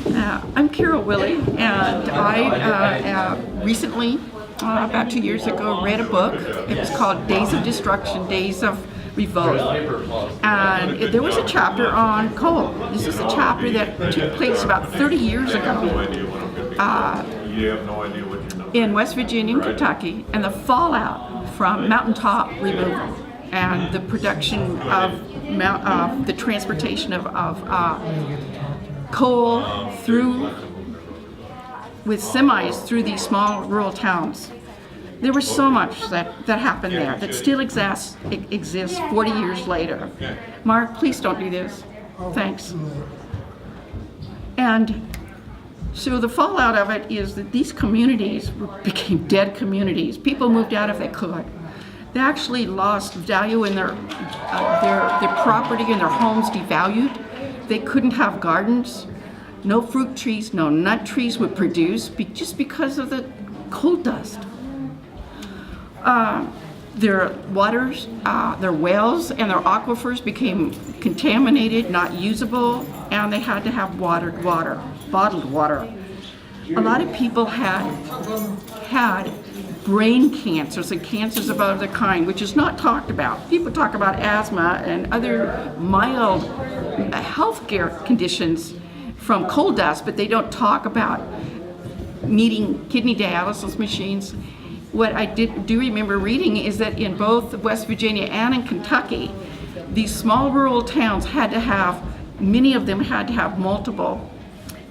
I'm Carole Willey, and I recently, about 2 years ago, read a book. It was called Days of Destruction, Days of Revolt. And there was a chapter on coal. This is a chapter that took place about 30 years ago in West Virginia and Kentucky, and the fallout from mountaintop removal and the production of the transportation of coal with semis through these small rural towns. There was so much that happened there that still exists 40 years later. Mark, please don't do this. Thanks. And so the fallout of it is that these communities became dead communities. People moved out if they could. They actually lost value in their property, and their homes devalued. They couldn't have gardens. No fruit trees, no nut trees would produce just because of the coal dust. Their waters, their wells and their aquifers became contaminated, not usable, and they had to have bottled water. A lot of people had brain cancers and cancers of other kind, which is not talked about. People talk about asthma and other mild health care conditions from coal dust, but they don't talk about needing kidney dialysis machines. What I do remember reading is that in both West Virginia and in Kentucky, these small rural towns many of them had to have multiple,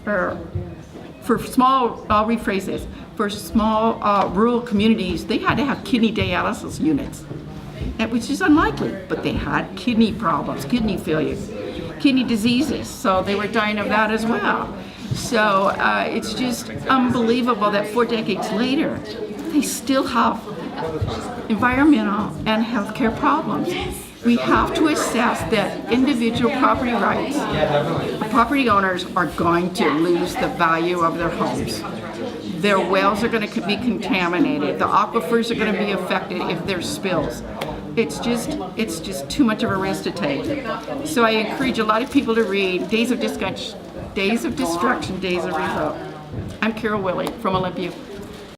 I'll rephrase this, for small rural communities, they had to have kidney dialysis units, which is unlikely, but they had kidney problems, kidney failure, kidney diseases, so they were dying of that as well. So it's just unbelievable that 4 decades later, they still have environmental and healthcare problems. We have to assess that individual property rights, property owners are going to lose the value of their homes. Their wells are going to be contaminated. The aquifers are going to be affected if there's spills. It's just too much of a risk to take. So I encourage a lot of people to read Days of Destruction, Days of Revolt. I'm Carole Willey from Olympia.